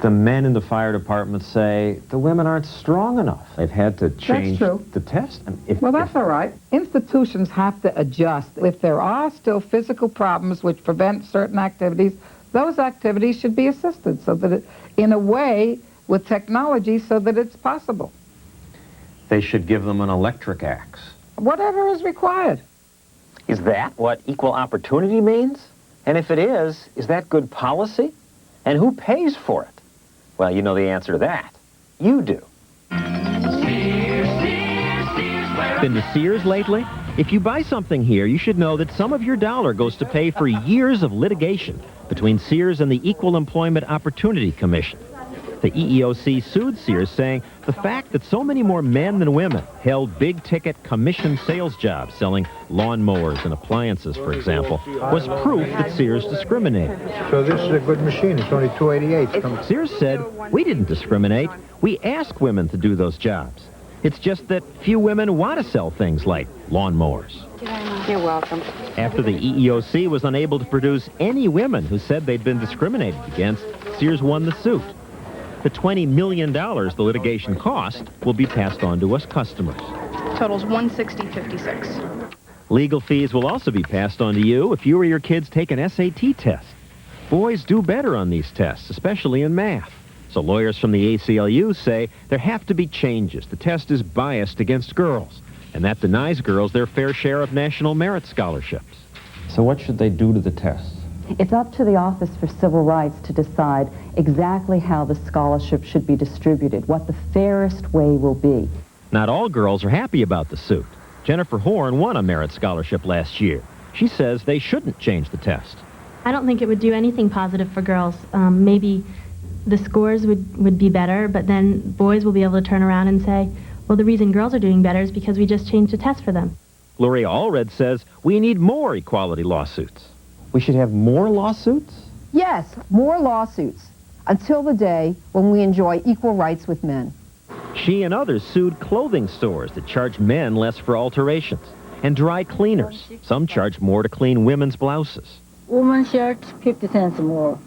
The men in the fire department say the women aren't strong enough. They've had to change the test. Well, that's all right. Institutions have to adjust. If there are still physical problems which prevent certain activities, those activities should be assisted so that in a way, with technology, so that it's possible. They should give them an electric axe. Whatever is required. Is that what equal opportunity means? And if it is that good policy? And who pays for it? Well, you know the answer to that. You do. Been to Sears lately? If you buy something here, you should know that some of your dollar goes to pay for years of litigation between Sears and the Equal Employment Opportunity Commission. The EEOC sued Sears, saying the fact that so many more men than women held big-ticket commission sales jobs selling lawnmowers and appliances, for example, was proof that Sears discriminated. So this is a good machine. It's only $288. Sears said, we didn't discriminate. We ask women to do those jobs. It's just that few women want to sell things like lawnmowers. You're welcome. After the EEOC was unable to produce any women who said they'd been discriminated against, Sears won the suit. The $20 million the litigation cost will be passed on to us customers. Totals $160.56. Legal fees will also be passed on to you if you or your kids take an SAT test. Boys do better on these tests, especially in math. So lawyers from the ACLU say there have to be changes. The test is biased against girls, and that denies girls their fair share of national merit scholarships. So what should they do to the test? It's up to the Office for Civil Rights to decide exactly how the scholarship should be distributed, what the fairest way will be. Not all girls are happy about the suit. Jennifer Horn won a merit scholarship last year. She says they shouldn't change the test. I don't think it would do anything positive for girls. Maybe the scores would be better, but then boys will be able to turn around and say, well, the reason girls are doing better is because we just changed the test for them. Gloria Allred says we need more equality lawsuits. We should have more lawsuits? Yes, more lawsuits, until the day when we enjoy equal rights with men. She and others sued clothing stores that charge men less for alterations, and dry cleaners. Some charge more to clean women's blouses. Women's shirts, 50 cents more.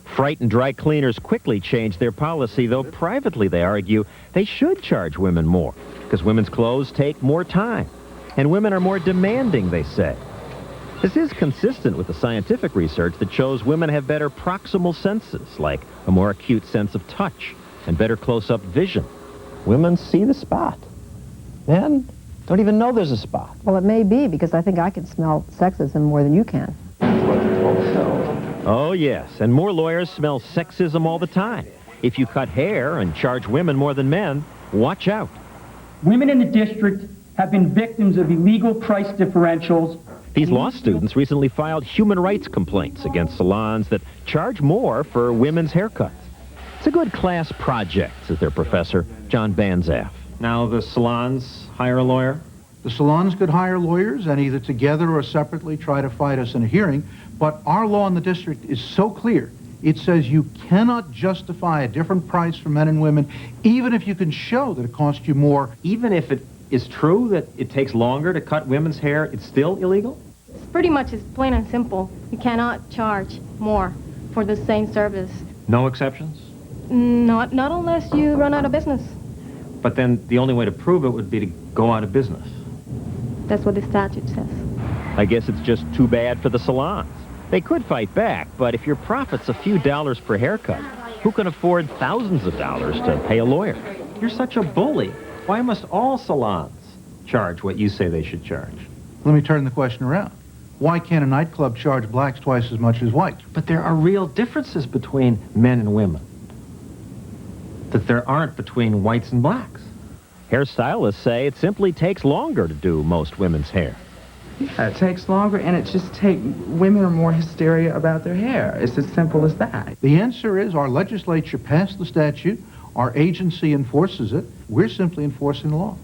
Frightened dry cleaners quickly changed their policy, though privately they argue they should charge women more, because women's clothes take more time, and women are more demanding, they say. This is consistent with the scientific research that shows women have better proximal senses, like a more acute sense of touch and better close-up vision. Women see the spot. Men don't even know there's a spot. Well, it may be, because I think I can smell sexism more than you can. Oh, yes, and more lawyers smell sexism all the time. If you cut hair and charge women more than men, watch out. Women in the district have been victims of illegal price differentials. These law students recently filed human rights complaints against salons that charge more for women's haircuts. It's a good class project, says their professor, John Banzaf. Now the salons hire a lawyer? The salons could hire lawyers and either together or separately try to fight us in a hearing, but our law in the district is so clear. It says you cannot justify a different price for men and women, even if you can show that it costs you more. Even if it is true that it takes longer to cut women's hair, it's still illegal? It's pretty much as plain and simple. You cannot charge more for the same service. No exceptions? Not unless you run out of business. But then the only way to prove it would be to go out of business. That's what the statute says. I guess it's just too bad for the salons. They could fight back, but if your profit's a few dollars per haircut, who can afford thousands of dollars to pay a lawyer? You're such a bully. Why must all salons charge what you say they should charge? Let me turn the question around. Why can't a nightclub charge blacks twice as much as whites? But there are real differences between men and women that there aren't between whites and blacks. Hairstylists say it simply takes longer to do most women's hair. Yeah, it takes longer, and women are more hysteria about their hair. It's as simple as that. The answer is our legislature passed the statute, our agency enforces it, we're simply enforcing the law.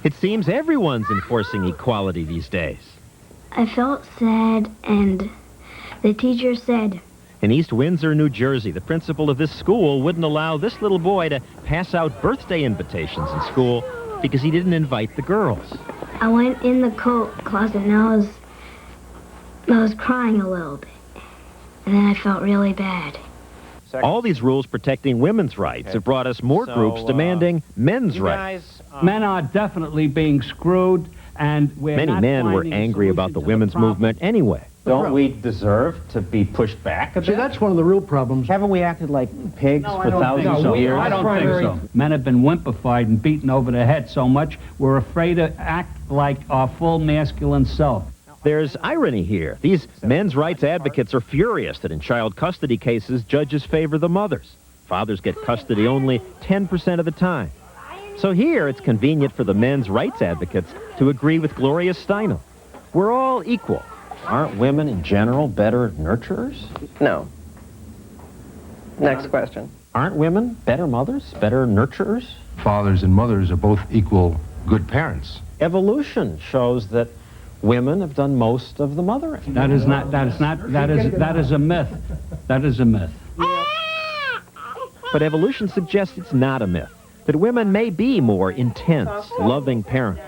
It seems everyone's enforcing equality these days. I felt sad, and the teacher said... In East Windsor, New Jersey, the principal of this school wouldn't allow this little boy to pass out birthday invitations in school because he didn't invite the girls. I went in the coat closet, and I was crying a little bit. And then I felt really bad. All these rules protecting women's rights have brought us more groups demanding men's rights. Men are definitely being screwed, and many men were angry about the women's movement anyway. Don't we deserve to be pushed back a bit? See, that's one of the real problems. Haven't we acted like pigs for thousands of years? I don't think so. Men have been wimpified and beaten over the head so much, we're afraid to act like our full masculine self. There's irony here. These men's rights advocates are furious that in child custody cases, judges favor the mothers. Fathers get custody only 10% of the time. So here, it's convenient for the men's rights advocates to agree with Gloria Steinem. We're all equal. Aren't women in general better nurturers? No. Next question. Aren't women better mothers, better nurturers? Fathers and mothers are both equal good parents. Evolution shows that women have done most of the mothering. That is a myth. That is a myth. But evolution suggests it's not a myth, that women may be more intense, loving parents.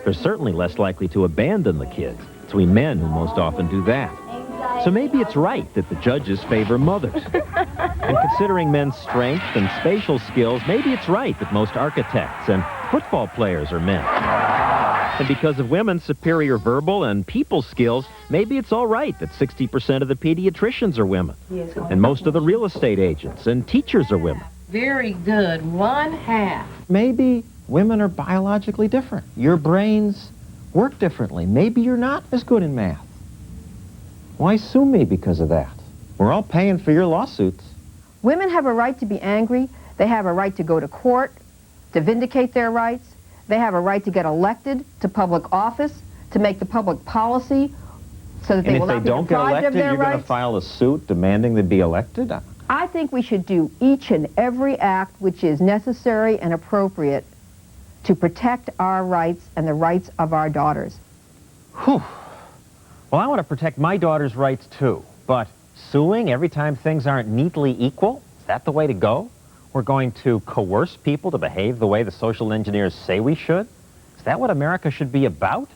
They're certainly less likely to abandon the kids. It's we men who most often do that. So maybe it's right that the judges favor mothers. And considering men's strength and spatial skills, maybe it's right that most architects and football players are men. And because of women's superior verbal and people skills, maybe it's all right that 60% of the pediatricians are women. And most of the real estate agents and teachers are women. Very good. 1/2. Maybe women are biologically different. Your brains work differently. Maybe you're not as good in math. Why sue me because of that? We're all paying for your lawsuits. Women have a right to be angry. They have a right to go to court, to vindicate their rights. They have a right to get elected to public office, to make the public policy so that they will not be deprived of their rights. And if they don't get elected, you're going to file a suit demanding they be elected? I think we should do each and every act which is necessary and appropriate to protect our rights and the rights of our daughters. Whew. Well, I want to protect my daughter's rights too, but suing every time things aren't neatly equal, is that the way to go? We're going to coerce people to behave the way the social engineers say we should? Is that what America should be about?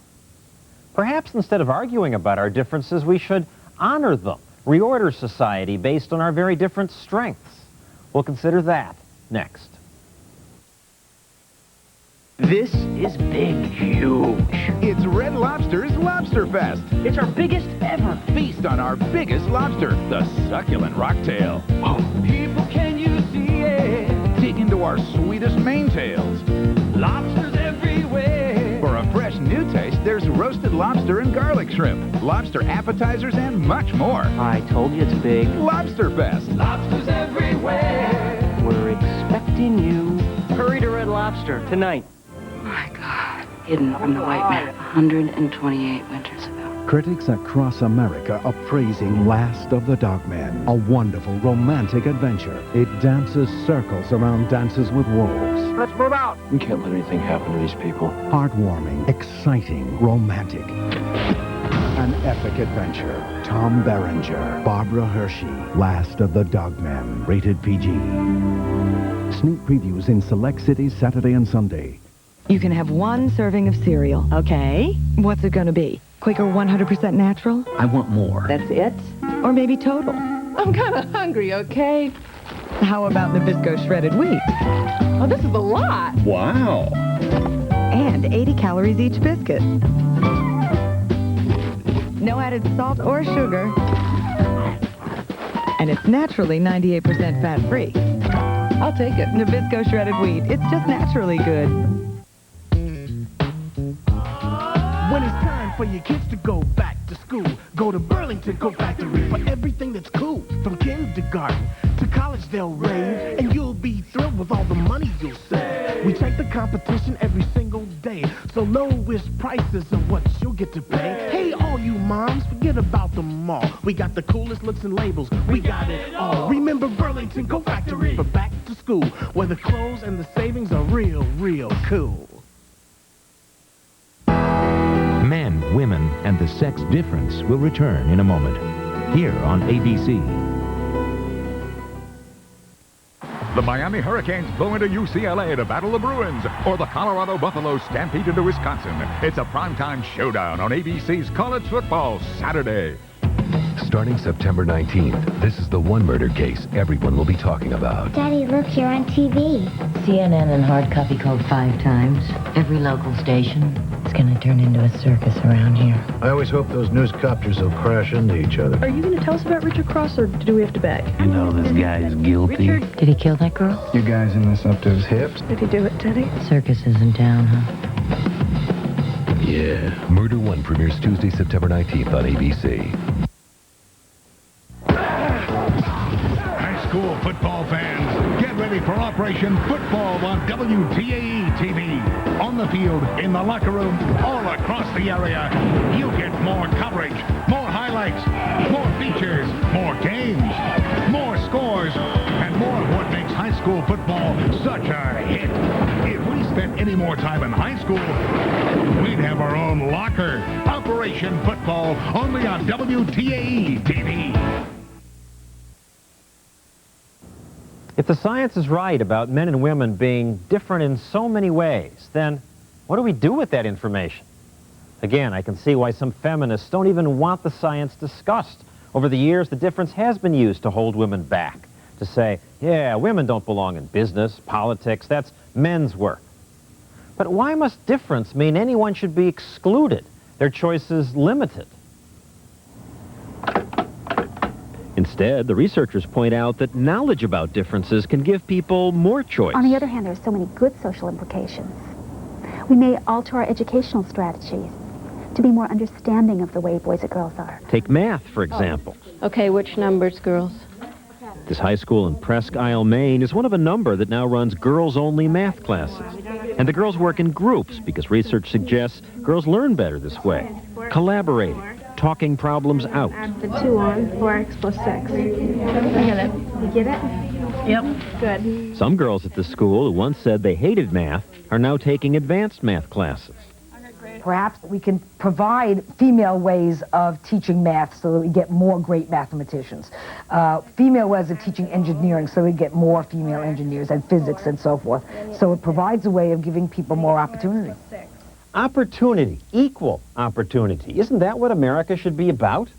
Perhaps instead of arguing about our differences, we should honor them, reorder society based on our very different strengths. We'll consider that next. This is big, huge. It's Red Lobster's Lobster Fest. It's our biggest ever. Feast on our biggest lobster, the succulent rocktail. People, can you see it? Dig into our sweetest maintails. Lobsters everywhere. For a fresh new taste, there's roasted lobster and garlic shrimp, lobster appetizers, and much more. I told you it's big. Lobster Fest. Lobsters everywhere. We're expecting you. Hurry to Red Lobster tonight. My God, hidden from the white man 128 winters ago. Critics across America are praising Last of the Dogmen, a wonderful romantic adventure. It dances circles around Dances with Wolves. Let's move out. We can't let anything happen to these people. Heartwarming, exciting, romantic. An epic adventure. Tom Berenger, Barbara Hershey, Last of the Dogmen, rated PG. Sneak previews in select cities Saturday and Sunday. You can have one serving of cereal. Okay. What's it gonna be? Quaker 100% natural? I want more. That's it? Or maybe total? I'm kind of hungry, okay? How about Nabisco shredded wheat? Oh, this is a lot. Wow. And 80 calories each biscuit. No added salt or sugar. And it's naturally 98% fat-free. I'll take it. Nabisco shredded wheat. It's just naturally good. When it's time for your kids to go back to school, go to Burlington Coat Factory for everything that's cool. From kindergarten to college they'll rave, and you'll be thrilled with all the money you'll save. We check the competition every single day, so lowest prices are what you'll get to pay. Hey, all you moms, forget about the mall. We got the coolest looks and labels, we got it all. Remember Burlington Coat Factory for back to school, where the clothes and the savings are real, real cool. Men, Women, and the Sex Difference will return in a moment, here on ABC. The Miami Hurricanes blow into UCLA to battle the Bruins, or the Colorado Buffaloes stampede into Wisconsin. It's a primetime showdown on ABC's College Football Saturday. Starting September 19th, this is the one murder case everyone will be talking about. Daddy, look, you're on TV. CNN and hard copy called 5 times. Every local station. It's going to turn into a circus around here. I always hope those newscopters will crash into each other. Are you going to tell us about Richard Cross, or do we have to beg? You know this guy is guilty. Richard, did he kill that girl? You guys in this up to his hips? Did he do it, Teddy? Circus is in town, huh? Yeah. Murder 1 premieres Tuesday, September 19th on ABC. School football fans, get ready for Operation Football on WTAE TV. On the field, in the locker room, all across the area, you get more coverage, more highlights, more features, more games, more scores, and more of what makes high school football such a hit. If we spent any more time in high school, we'd have our own locker. Operation Football, only on WTAE TV. If the science is right about men and women being different in so many ways, then what do we do with that information? Again, I can see why some feminists don't even want the science discussed. Over the years, the difference has been used to hold women back, to say, yeah, women don't belong in business, politics, that's men's work. But why must difference mean anyone should be excluded, their choices limited? Instead, the researchers point out that knowledge about differences can give people more choice. On the other hand, there are so many good social implications. We may alter our educational strategies to be more understanding of the way boys and girls are. Take math, for example. Okay, which numbers, girls? This high school in Presque Isle, Maine is one of a number that now runs girls-only math classes. And the girls work in groups because research suggests girls learn better this way, collaborating, talking problems out. Add the 2 on, 4x plus 6. I get it. You get it? Yep. Good. Some girls at this school who once said they hated math are now taking advanced math classes. Perhaps we can provide female ways of teaching math so that we get more great mathematicians. Female ways of teaching engineering so we get more female engineers, and physics and so forth. So it provides a way of giving people more opportunity. Opportunity, equal opportunity. Isn't that what America should be about?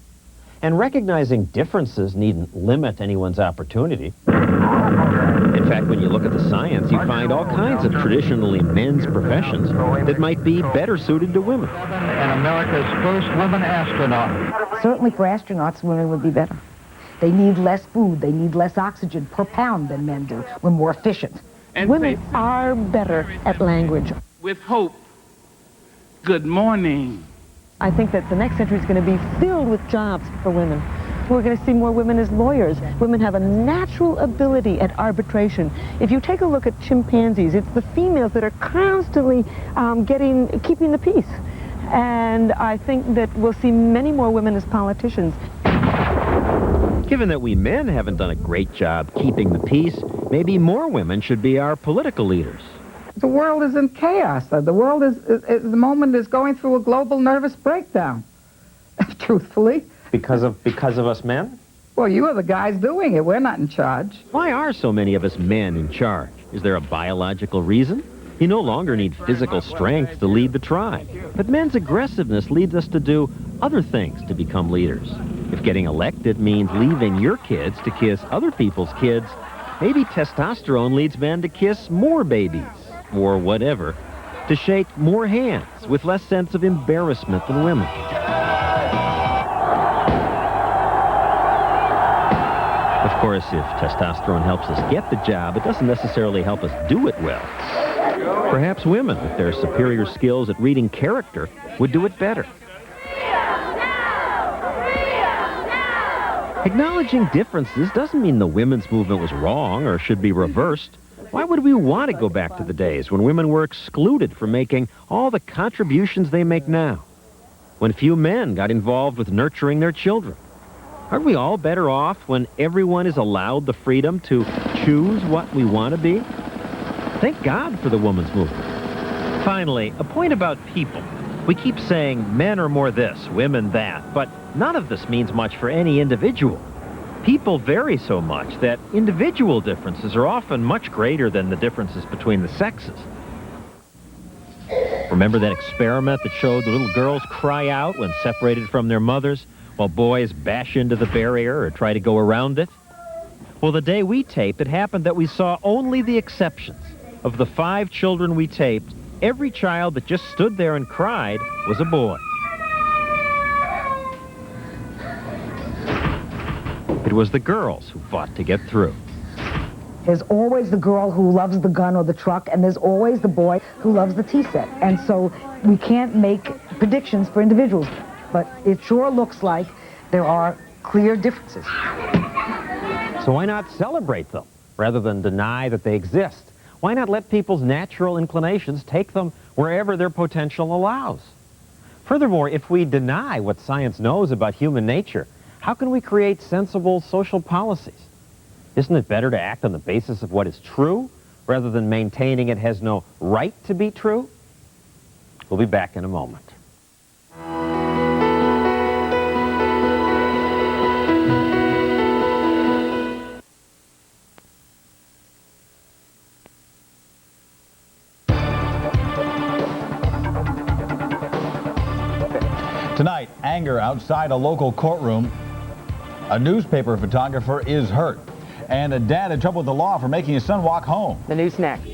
And recognizing differences needn't limit anyone's opportunity. In fact, when you look at the science, you find all kinds of traditionally men's professions that might be better suited to women. And America's first women astronaut. Certainly for astronauts, women would be better. They need less food, they need less oxygen per pound than men do. We're more efficient. And women are better at language. With hope. Good morning. I think that the next century is going to be filled with jobs for women. We're going to see more women as lawyers. Women have a natural ability at arbitration. If you take a look at chimpanzees, it's the females that are constantly keeping the peace. And I think that we'll see many more women as politicians. Given that we men haven't done a great job keeping the peace, maybe more women should be our political leaders. The world is in chaos. The world is at the moment is going through a global nervous breakdown, truthfully. Because of us men? Well, you are the guys doing it. We're not in charge. Why are so many of us men in charge? Is there a biological reason? You no longer need physical strength to lead the tribe. But men's aggressiveness leads us to do other things to become leaders. If getting elected means leaving your kids to kiss other people's kids, maybe testosterone leads men to kiss more babies, or whatever, to shake more hands with less sense of embarrassment than women. Of course, if testosterone helps us get the job, it doesn't necessarily help us do it well. Perhaps women, with their superior skills at reading character, would do it better. Acknowledging differences doesn't mean the women's movement was wrong or should be reversed. Why would we want to go back to the days when women were excluded from making all the contributions they make now? When few men got involved with nurturing their children? Aren't we all better off when everyone is allowed the freedom to choose what we want to be? Thank God for the women's movement. Finally, a point about people. We keep saying men are more this, women that, but none of this means much for any individual. People vary so much that individual differences are often much greater than the differences between the sexes. Remember that experiment that showed the little girls cry out when separated from their mothers, while boys bash into the barrier or try to go around it? Well, the day we taped, it happened that we saw only the exceptions. Of the 5 children we taped, every child that just stood there and cried was a boy. It was the girls who fought to get through. There's always the girl who loves the gun or the truck, and there's always the boy who loves the tea set. And so we can't make predictions for individuals, but it sure looks like there are clear differences. So why not celebrate them rather than deny that they exist? Why not let people's natural inclinations take them wherever their potential allows? Furthermore, if we deny what science knows about human nature, how can we create sensible social policies? Isn't it better to act on the basis of what is true rather than maintaining it has no right to be true? We'll be back in a moment. Tonight, anger outside a local courtroom. A newspaper photographer is hurt. And a dad in trouble with the law for making his son walk home. The news next.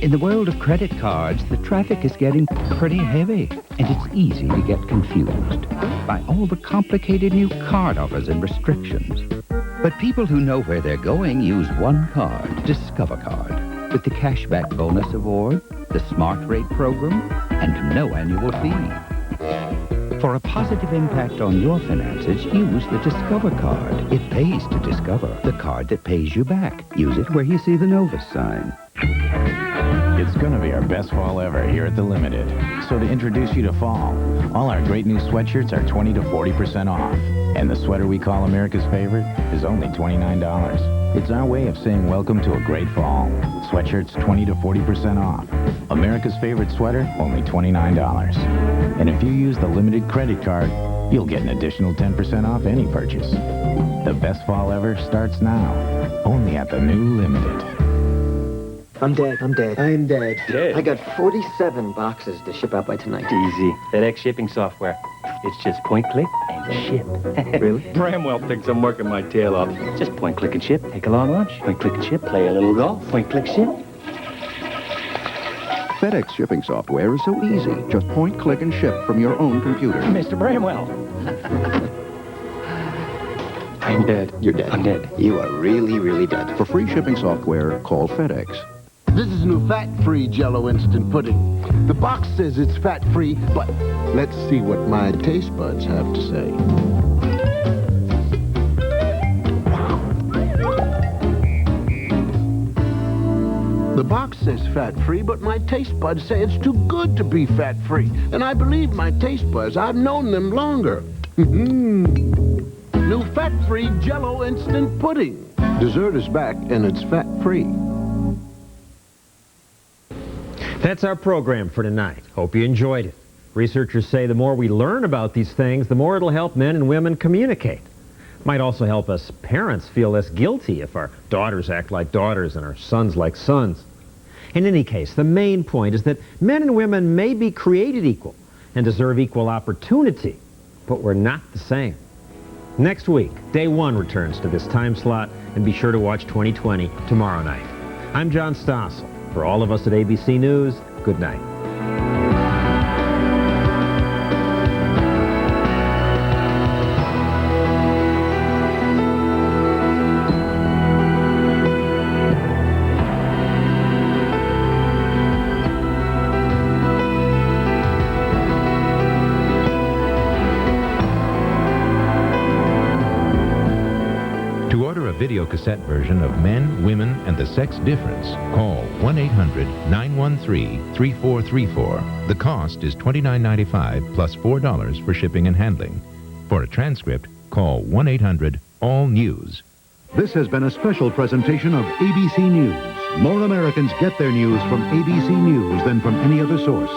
In the world of credit cards, the traffic is getting pretty heavy, and it's easy to get confused by all the complicated new card offers and restrictions. But people who know where they're going use one card, Discover Card, with the Cashback Bonus Award, the Smart Rate Program, and no annual fee. For a positive impact on your finances, use the Discover Card. It pays to discover, the card that pays you back. Use it where you see the Novus sign. It's going to be our best fall ever here at the Limited. So to introduce you to fall, all our great new sweatshirts are 20 to 40% off. And the sweater we call America's Favorite is only $29. It's our way of saying welcome to a great fall. Sweatshirts 20 to 40% off. America's Favorite sweater, only $29. And if you use the Limited credit card, you'll get an additional 10% off any purchase. The best fall ever starts now, only at the new Limited. I'm dead. I'm dead. Dead? I got 47 boxes to ship out by tonight. Easy. FedEx shipping software. It's just point, click, and ship. Really? Bramwell thinks I'm working my tail off. Just point, click, and ship. Take a long lunch. Point, click, and ship. Play a little golf. Point, click, ship. FedEx shipping software is so easy. Just point, click, and ship from your own computer. Mr. Bramwell. I'm dead. You're dead. I'm dead. You are really, really dead. For free shipping software, call FedEx. This is new fat-free Jell-O instant pudding. The box says it's fat-free, but let's see what my taste buds have to say. The box says fat-free, but my taste buds say it's too good to be fat-free. And I believe my taste buds. I've known them longer. New fat-free Jell-O instant pudding. Dessert is back, and it's fat-free. That's our program for tonight. Hope you enjoyed it. Researchers say the more we learn about these things, the more it'll help men and women communicate. Might also help us parents feel less guilty if our daughters act like daughters and our sons like sons. In any case, the main point is that men and women may be created equal and deserve equal opportunity, but we're not the same. Next week, Day 1 returns to this time slot, and be sure to watch 2020 tomorrow night. I'm John Stossel. For all of us at ABC News, good night. Video cassette version of Men, Women, and the Sex Difference, call 1-800-913-3434. The cost is $29.95 plus $4 for shipping and handling. For a transcript, call 1-800-ALL-NEWS. This has been a special presentation of ABC News. More Americans get their news from ABC News than from any other source.